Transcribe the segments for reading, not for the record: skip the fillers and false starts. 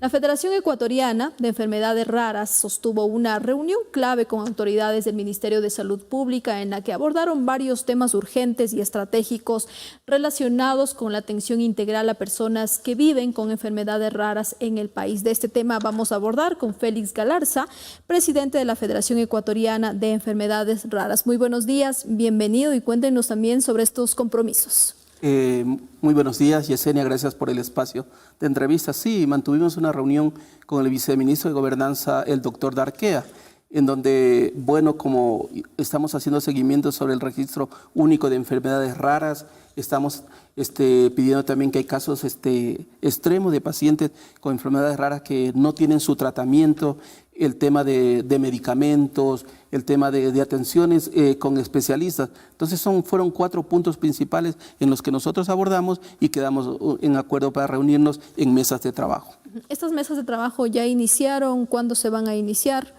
La Federación Ecuatoriana de Enfermedades Raras sostuvo una reunión clave con autoridades del Ministerio de Salud Pública en la que abordaron varios temas urgentes y estratégicos relacionados con la atención integral a personas que viven con enfermedades raras en el país. De este tema vamos a abordar con Félix Galarza, presidente de la Federación Ecuatoriana de Enfermedades Raras. Muy buenos días, bienvenido y cuéntenos también sobre estos compromisos. Muy buenos días, Yesenia, gracias por el espacio de entrevista. Sí, mantuvimos una reunión con el viceministro de Gobernanza, el doctor Darquea, en donde, bueno, como estamos haciendo seguimiento sobre el registro único de enfermedades raras, estamos pidiendo también que hay casos extremos de pacientes con enfermedades raras que no tienen su tratamiento, el tema de medicamentos, el tema de atenciones con especialistas. Entonces fueron 4 puntos principales en los que nosotros abordamos y quedamos en acuerdo para reunirnos en mesas de trabajo. ¿Estas mesas de trabajo ya iniciaron? ¿Cuándo se van a iniciar?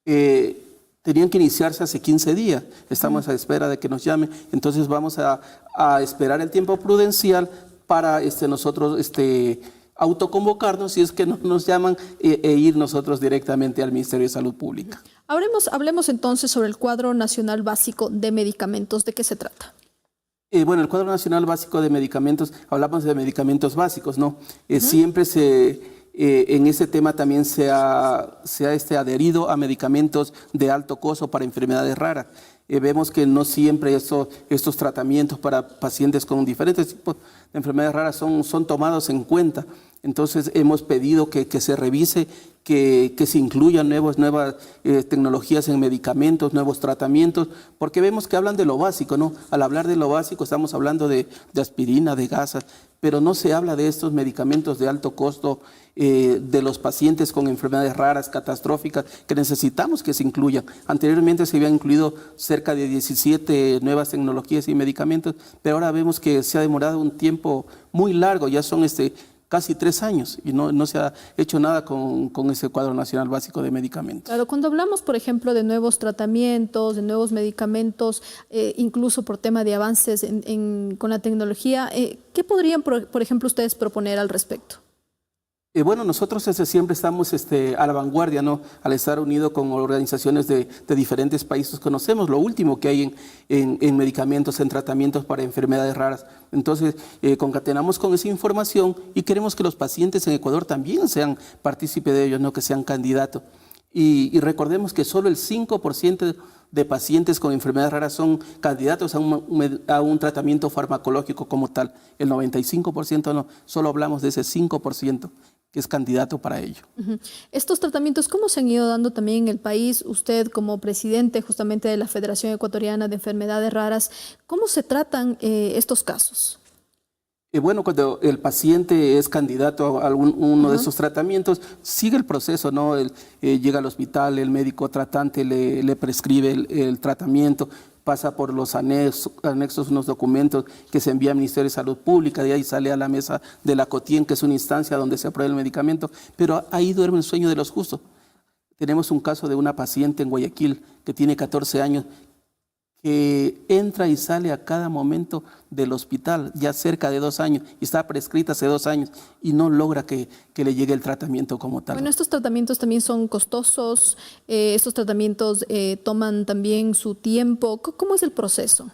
Tenían que iniciarse hace 15 días, estamos a espera de que nos llamen, entonces vamos a esperar el tiempo prudencial para nosotros autoconvocarnos si es que no nos llaman e ir nosotros directamente al Ministerio de Salud Pública. Hablemos entonces sobre el Cuadro Nacional Básico de Medicamentos. ¿De qué se trata? Bueno, el Cuadro Nacional Básico de Medicamentos, hablamos de medicamentos básicos, ¿no? Siempre en ese tema también se ha adherido a medicamentos de alto costo para enfermedades raras. Vemos que no siempre estos tratamientos para pacientes con diferentes tipos de enfermedades raras son tomados en cuenta. Entonces hemos pedido que se revise, que se incluyan nuevas tecnologías en medicamentos, nuevos tratamientos, porque vemos que hablan de lo básico, ¿no? Al hablar de lo básico estamos hablando de aspirina, de gasas, pero no se habla de estos medicamentos de alto costo, de los pacientes con enfermedades raras, catastróficas, que necesitamos que se incluyan. Anteriormente se habían incluido cerca de 17 nuevas tecnologías y medicamentos, pero ahora vemos que se ha demorado un tiempo muy largo, ya son casi 3 años y no se ha hecho nada con ese Cuadro Nacional Básico de Medicamentos. Claro, cuando hablamos, por ejemplo, de nuevos tratamientos, de nuevos medicamentos, incluso por tema de avances con la tecnología, ¿qué podrían, por ejemplo, ustedes proponer al respecto? Bueno, nosotros desde siempre estamos a la vanguardia, ¿no? Al estar unido con organizaciones de diferentes países, conocemos lo último que hay en medicamentos, en tratamientos para enfermedades raras. Entonces, concatenamos con esa información y queremos que los pacientes en Ecuador también sean partícipes de ellos, no que sean candidatos. Y recordemos que solo el 5% de pacientes con enfermedades raras son candidatos a un tratamiento farmacológico como tal. El 95% no, solo hablamos de ese 5% que es candidato para ello. Estos tratamientos, ¿cómo se han ido dando también en el país? Usted como presidente justamente de la Federación Ecuatoriana de Enfermedades Raras, ¿cómo se tratan estos casos? Bueno, cuando el paciente es candidato a uno de esos tratamientos, sigue el proceso, ¿no? Llega al hospital, el médico tratante le prescribe el tratamiento, pasa por los anexos, unos documentos que se envía al Ministerio de Salud Pública, de ahí sale a la mesa de la COTIEN, que es una instancia donde se aprueba el medicamento, pero ahí duerme el sueño de los justos. Tenemos un caso de una paciente en Guayaquil que tiene 14 años, que entra y sale a cada momento del hospital, ya cerca de 2 años, y está prescrita hace 2 años, y no logra que le llegue el tratamiento como tal. Bueno, estos tratamientos también son costosos, estos tratamientos toman también su tiempo. ¿Cómo es el proceso?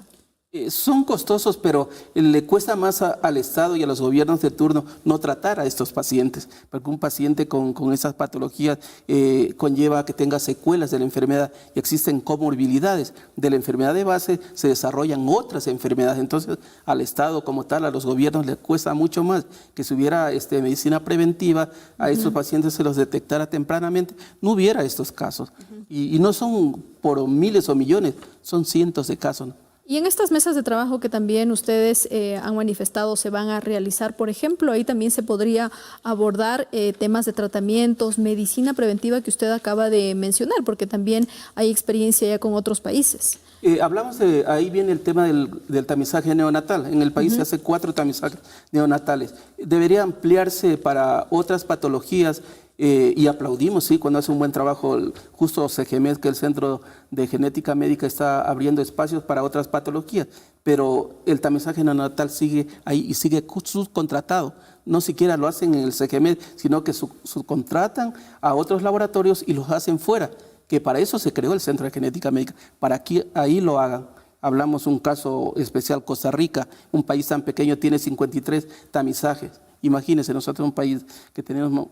Son costosos, pero le cuesta más al Estado y a los gobiernos de turno no tratar a estos pacientes, porque un paciente con esas patologías conlleva que tenga secuelas de la enfermedad y existen comorbilidades. De la enfermedad de base se desarrollan otras enfermedades, entonces al Estado como tal, a los gobiernos les cuesta mucho más que si hubiera medicina preventiva, a estos pacientes se los detectara tempranamente, no hubiera estos casos. Y no son por miles o millones, son cientos de casos, ¿no? Y en estas mesas de trabajo que también ustedes han manifestado se van a realizar, por ejemplo, ahí también se podría abordar temas de tratamientos, medicina preventiva que usted acaba de mencionar, porque también hay experiencia ya con otros países. Hablamos ahí viene el tema del tamizaje neonatal. En el país se hace 4 tamizajes neonatales. Debería ampliarse para otras patologías Y aplaudimos, sí, cuando hace un buen trabajo. Justo CGMED, que el Centro de Genética Médica, está abriendo espacios para otras patologías, pero el tamizaje neonatal sigue ahí y sigue subcontratado. No siquiera lo hacen en el CGMED, sino que subcontratan a otros laboratorios y los hacen fuera, que para eso se creó el Centro de Genética Médica, para que ahí lo hagan. Hablamos un caso especial, Costa Rica, un país tan pequeño, tiene 53 tamizajes. Imagínense, nosotros un país que tenemos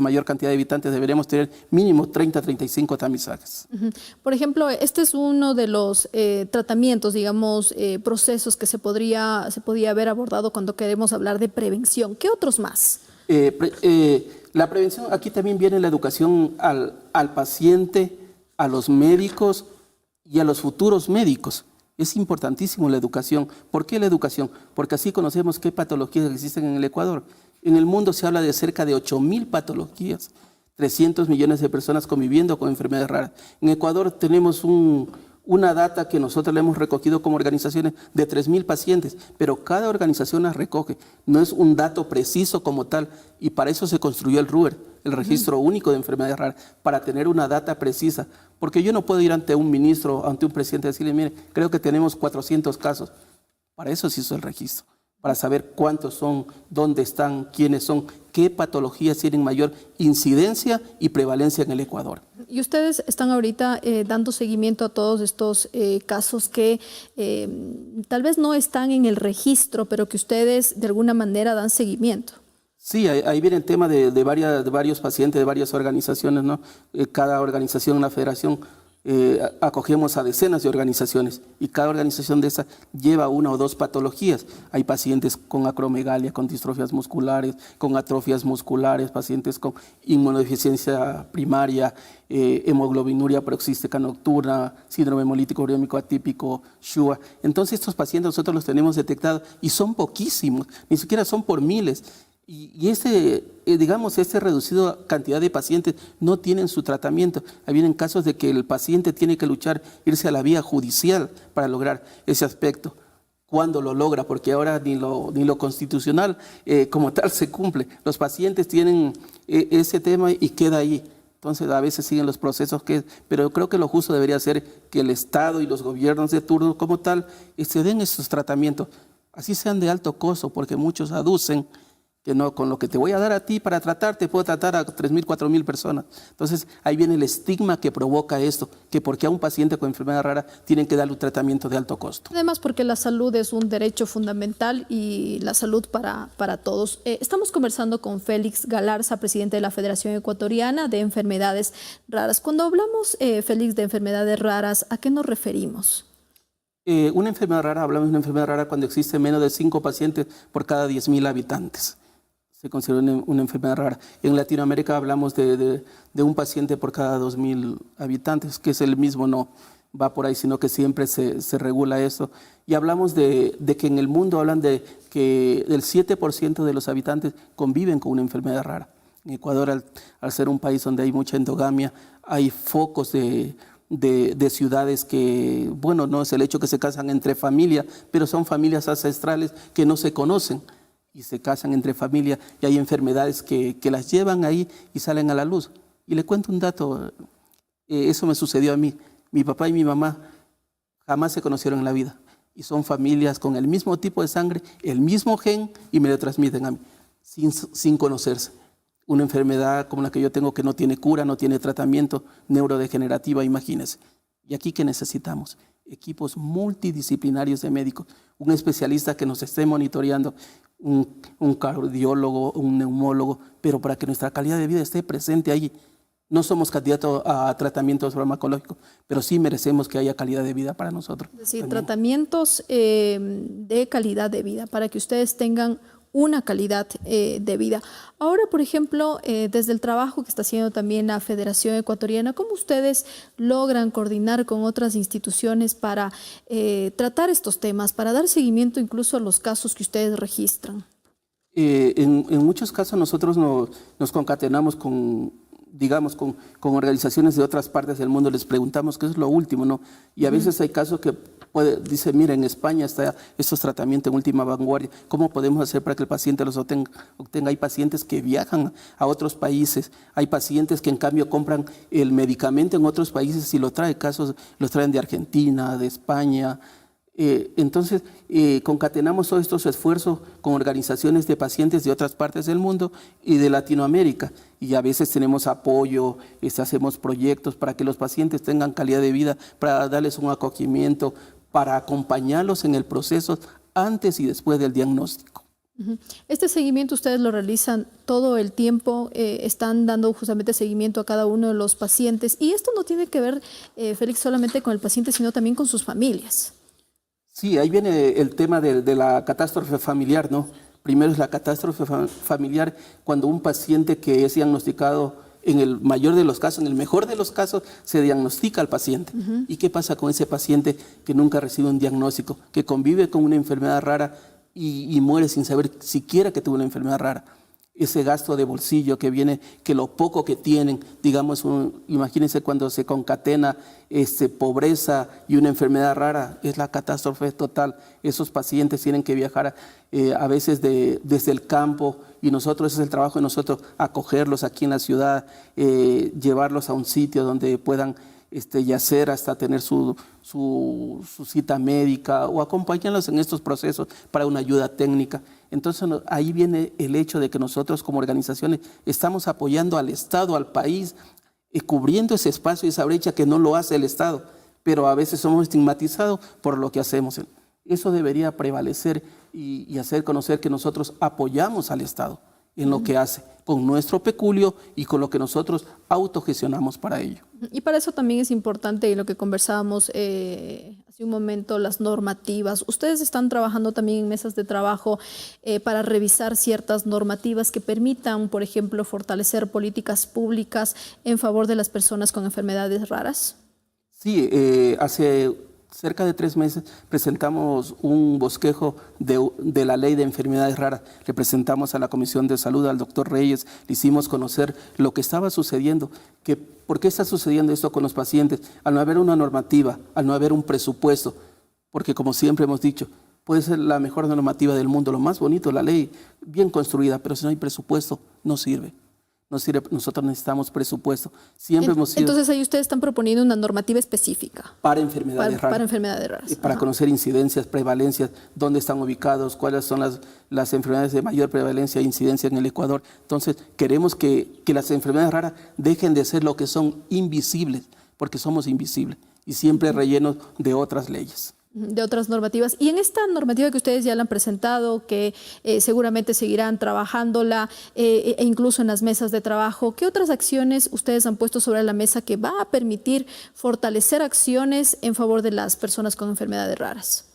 mayor cantidad de habitantes, deberíamos tener mínimo 30, 35 tamizajes. Por ejemplo, este es uno de los tratamientos, digamos, procesos que se podía haber abordado cuando queremos hablar de prevención. ¿Qué otros más? La prevención, aquí también viene la educación al paciente, a los médicos y a los futuros médicos. Es importantísimo la educación. ¿Por qué la educación? Porque así conocemos qué patologías existen en el Ecuador. En el mundo se habla de cerca de 8.000 patologías, 300 millones de personas conviviendo con enfermedades raras. En Ecuador tenemos una data que nosotros le hemos recogido como organizaciones de 3.000 pacientes, pero cada organización las recoge. No es un dato preciso como tal, y para eso se construyó el RUER, el Registro Único de Enfermedades Raras, para tener una data precisa. Porque yo no puedo ir ante un ministro, ante un presidente y decirle, mire, creo que tenemos 400 casos. Para eso se hizo el registro, para saber cuántos son, dónde están, quiénes son, qué patologías tienen mayor incidencia y prevalencia en el Ecuador. Y ustedes están ahorita dando seguimiento a todos estos casos que tal vez no están en el registro, pero que ustedes de alguna manera dan seguimiento. Sí, ahí viene el tema de varios pacientes, de varias organizaciones, ¿no? Cada organización, una federación, acogemos a decenas de organizaciones y cada organización de esas lleva una o dos patologías. Hay pacientes con acromegalia, con distrofias musculares, con atrofias musculares, pacientes con inmunodeficiencia primaria, hemoglobinuria paroxística nocturna, síndrome hemolítico urémico atípico, SHUA. Entonces estos pacientes nosotros los tenemos detectados y son poquísimos, ni siquiera son por miles. Y esta reducida cantidad de pacientes no tienen su tratamiento. Hay vienen casos de que el paciente tiene que luchar, irse a la vía judicial para lograr ese aspecto. ¿Cuándo lo logra? Porque ahora ni lo constitucional como tal se cumple. Los pacientes tienen ese tema y queda ahí. Entonces a veces siguen los procesos pero yo creo que lo justo debería ser que el Estado y los gobiernos de turno como tal se den esos tratamientos. Así sean de alto costo, porque muchos aducen que no, con lo que te voy a dar a ti para tratarte, puedo tratar a 3.000, 4.000 personas. Entonces, ahí viene el estigma que provoca esto, que porque a un paciente con enfermedad rara tienen que darle un tratamiento de alto costo. Además, porque la salud es un derecho fundamental y la salud para todos. Estamos conversando con Félix Galarza, presidente de la Federación Ecuatoriana de Enfermedades Raras. Cuando hablamos, Félix, de enfermedades raras, ¿a qué nos referimos? Una enfermedad rara, hablamos de una enfermedad rara cuando existe menos de 5 pacientes por cada 10.000 habitantes. Se considera una enfermedad rara. En Latinoamérica hablamos de un paciente por cada 2.000 habitantes, que es el mismo, no va por ahí, sino que siempre se regula eso. Y hablamos de que en el mundo hablan de que el 7% de los habitantes conviven con una enfermedad rara. En Ecuador, al ser un país donde hay mucha endogamia, hay focos de ciudades que, bueno, no es el hecho que se casan entre familias, pero son familias ancestrales que no se conocen. Y se casan entre familias y hay enfermedades que las llevan ahí y salen a la luz. Y le cuento un dato, eso me sucedió a mí. Mi papá y mi mamá jamás se conocieron en la vida y son familias con el mismo tipo de sangre, el mismo gen y me lo transmiten a mí, sin conocerse. Una enfermedad como la que yo tengo que no tiene cura, no tiene tratamiento, neurodegenerativa, imagínense. ¿Y aquí qué necesitamos? Equipos multidisciplinarios de médicos, un especialista que nos esté monitoreando, un cardiólogo, un neumólogo, pero para que nuestra calidad de vida esté presente allí. No somos candidatos a tratamientos farmacológicos, pero sí merecemos que haya calidad de vida para nosotros. Es decir, también. Tratamientos de calidad de vida, para que ustedes tengan una calidad de vida. Ahora, por ejemplo, desde el trabajo que está haciendo también la Federación Ecuatoriana, ¿cómo ustedes logran coordinar con otras instituciones para tratar estos temas, para dar seguimiento incluso a los casos que ustedes registran? En muchos casos nosotros nos concatenamos con organizaciones de otras partes del mundo, les preguntamos qué es lo último, ¿no? Y a veces hay casos que dice, mira, en España está estos tratamientos en última vanguardia, ¿cómo podemos hacer para que el paciente los obtenga? Hay pacientes que viajan a otros países, hay pacientes que en cambio compran el medicamento en otros países y los traen de Argentina, de España. Entonces, concatenamos todos estos esfuerzos con organizaciones de pacientes de otras partes del mundo y de Latinoamérica. Y a veces tenemos apoyo, hacemos proyectos para que los pacientes tengan calidad de vida, para darles un acogimiento, para acompañarlos en el proceso antes y después del diagnóstico. Este seguimiento ustedes lo realizan todo el tiempo, están dando justamente seguimiento a cada uno de los pacientes. Y esto no tiene que ver, Félix, solamente con el paciente, sino también con sus familias. Sí, ahí viene el tema de la catástrofe familiar, ¿no? Primero es la catástrofe familiar cuando un paciente que es diagnosticado, en el mayor de los casos, en el mejor de los casos, se diagnostica al paciente. ¿Y qué pasa con ese paciente que nunca recibe un diagnóstico, que convive con una enfermedad rara y muere sin saber siquiera que tuvo una enfermedad rara? Ese gasto de bolsillo que viene, que lo poco que tienen, digamos, imagínense cuando se concatena pobreza y una enfermedad rara, es la catástrofe total. Esos pacientes tienen que viajar a veces desde el campo y nosotros, ese es el trabajo de nosotros, acogerlos aquí en la ciudad, llevarlos a un sitio donde puedan yacer hasta tener su cita médica o acompañarlos en estos procesos para una ayuda técnica. Entonces ahí viene el hecho de que nosotros como organizaciones estamos apoyando al Estado, al país, cubriendo ese espacio y esa brecha que no lo hace el Estado, pero a veces somos estigmatizados por lo que hacemos. Eso debería prevalecer y hacer conocer que nosotros apoyamos al Estado en lo que hace, con nuestro peculio y con lo que nosotros autogestionamos para ello. Y para eso también es importante, y lo que conversábamos hace un momento, las normativas. Ustedes están trabajando también en mesas de trabajo para revisar ciertas normativas que permitan, por ejemplo, fortalecer políticas públicas en favor de las personas con enfermedades raras. Sí, hace cerca de 3 meses presentamos un bosquejo de la ley de enfermedades raras. Le presentamos a la Comisión de Salud, al doctor Reyes, le hicimos conocer lo que estaba sucediendo, que por qué está sucediendo esto con los pacientes, al no haber una normativa, al no haber un presupuesto, porque como siempre hemos dicho, puede ser la mejor normativa del mundo, lo más bonito, la ley bien construida, pero si no hay presupuesto, no sirve. No sirve, nosotros necesitamos presupuesto. Siempre hemos sido. Entonces ahí ustedes están proponiendo una normativa específica. Para enfermedades raras. Para enfermedades raras. Para conocer incidencias, prevalencias, dónde están ubicados, cuáles son las enfermedades de mayor prevalencia e incidencia en el Ecuador. Entonces queremos que las enfermedades raras dejen de ser lo que son invisibles, porque somos invisibles y siempre rellenos de otras leyes. De otras normativas. Y en esta normativa que ustedes ya la han presentado, que seguramente seguirán trabajándola e incluso en las mesas de trabajo, ¿qué otras acciones ustedes han puesto sobre la mesa que va a permitir fortalecer acciones en favor de las personas con enfermedades raras?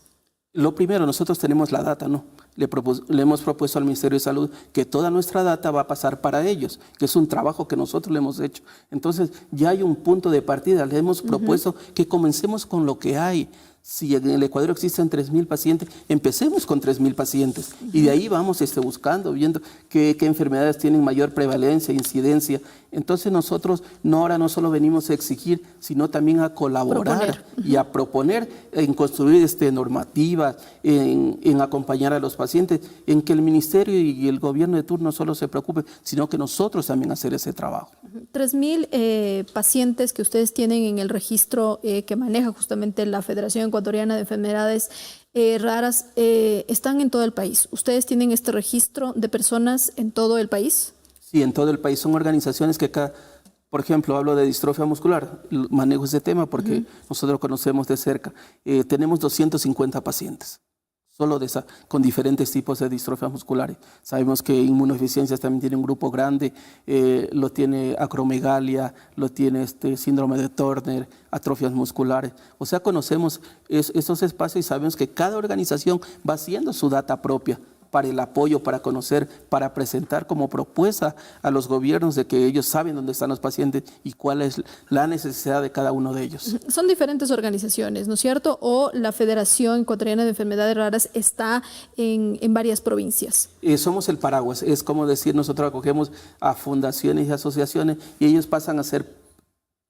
Lo primero, nosotros tenemos la data, ¿no? Le hemos propuesto al Ministerio de Salud que toda nuestra data va a pasar para ellos, que es un trabajo que nosotros le hemos hecho. Entonces ya hay un punto de partida, le hemos propuesto que comencemos con lo que hay. Si en el Ecuador existen 3.000 pacientes, empecemos con 3.000 pacientes y de ahí vamos buscando, viendo qué enfermedades tienen mayor prevalencia, incidencia. Entonces nosotros ahora no solo venimos a exigir, sino también a colaborar y a proponer en construir normativas, en acompañar a los pacientes, en que el Ministerio y el gobierno de turno solo se preocupen, sino que nosotros también hacer ese trabajo. 3.000 pacientes que ustedes tienen en el registro que maneja justamente la Federación Ecuatoriana de Enfermedades Raras están en todo el país. ¿Ustedes tienen este registro de personas en todo el país? Sí, en todo el país. Son organizaciones que por ejemplo, hablo de distrofia muscular, manejo ese tema porque nosotros conocemos de cerca. Tenemos 250 pacientes. Solo con diferentes tipos de distrofias musculares. Sabemos que inmunodeficiencias también tiene un grupo grande, lo tiene acromegalia, lo tiene síndrome de Turner, atrofias musculares. O sea, conocemos esos espacios y sabemos que cada organización va haciendo su data propia para el apoyo, para conocer, para presentar como propuesta a los gobiernos de que ellos saben dónde están los pacientes y cuál es la necesidad de cada uno de ellos. Son diferentes organizaciones, ¿no es cierto? ¿O la Federación Ecuatoriana de Enfermedades Raras está en varias provincias? Somos el paraguas, es como decir, nosotros acogemos a fundaciones y asociaciones y ellos pasan a ser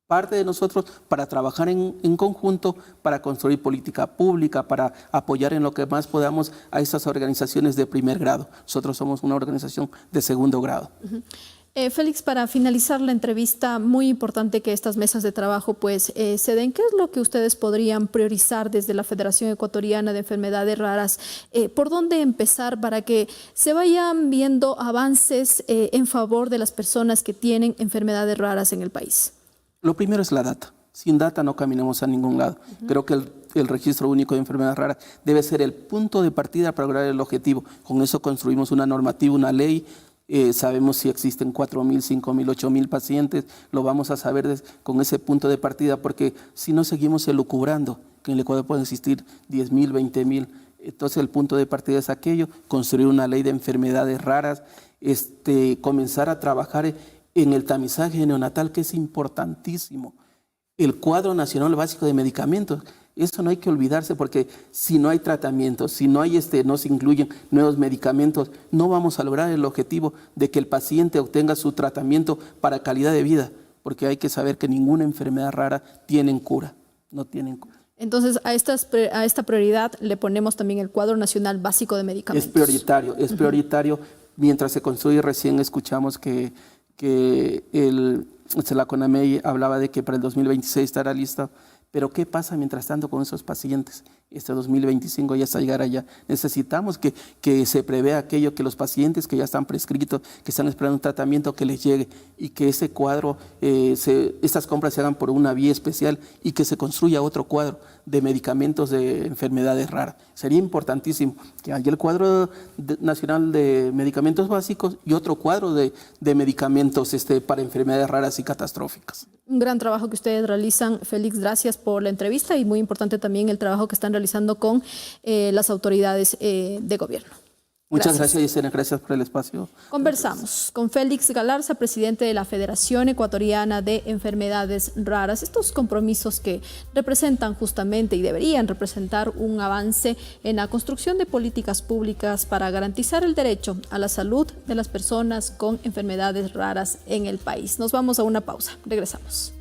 parte de nosotros para trabajar en conjunto, para construir política pública, para apoyar en lo que más podamos a estas organizaciones de primer grado. Nosotros somos una organización de segundo grado. Félix, para finalizar la entrevista, muy importante que estas mesas de trabajo pues se den. ¿Qué es lo que ustedes podrían priorizar desde la Federación Ecuatoriana de Enfermedades Raras? ¿Por dónde empezar para que se vayan viendo avances en favor de las personas que tienen enfermedades raras en el país? Lo primero es la data. Sin data no caminamos a ningún lado. Creo que el registro único de enfermedades raras debe ser el punto de partida para lograr el objetivo. Con eso construimos una normativa, una ley. Sabemos si existen 4.000, 5.000, 8.000 pacientes. Lo vamos a saber con ese punto de partida, porque si no seguimos elucubrando que en el Ecuador pueden existir 10.000, 20.000. Entonces el punto de partida es aquello, construir una ley de enfermedades raras, comenzar a trabajar en el tamizaje neonatal, que es importantísimo. El cuadro nacional básico de medicamentos, eso no hay que olvidarse, porque si no hay tratamiento, si no hay no se incluyen nuevos medicamentos, no vamos a lograr el objetivo de que el paciente obtenga su tratamiento para calidad de vida, porque hay que saber que ninguna enfermedad rara tiene cura, no tienen cura. Entonces, a esta prioridad le ponemos también el cuadro nacional básico de medicamentos. Es prioritario. Mientras se construye, recién escuchamos que la CONAMEI hablaba de que para el 2026 estará lista, pero ¿qué pasa mientras tanto con esos pacientes? 2025 ya está llegar allá. Necesitamos que se prevea aquello, que los pacientes que ya están prescritos, que están esperando un tratamiento, que les llegue, y que ese cuadro, estas compras se hagan por una vía especial y que se construya otro cuadro de medicamentos de enfermedades raras. Sería importantísimo que haya el cuadro nacional de medicamentos básicos y otro cuadro de medicamentos para enfermedades raras y catastróficas. Un gran trabajo que ustedes realizan. Félix, gracias por la entrevista, y muy importante también el trabajo que están realizando con las autoridades de gobierno. Muchas gracias, Yesenia. Gracias por el espacio. Conversamos con Félix Galarza, presidente de la Federación Ecuatoriana de Enfermedades Raras. Estos compromisos que representan justamente y deberían representar un avance en la construcción de políticas públicas para garantizar el derecho a la salud de las personas con enfermedades raras en el país. Nos vamos a una pausa. Regresamos.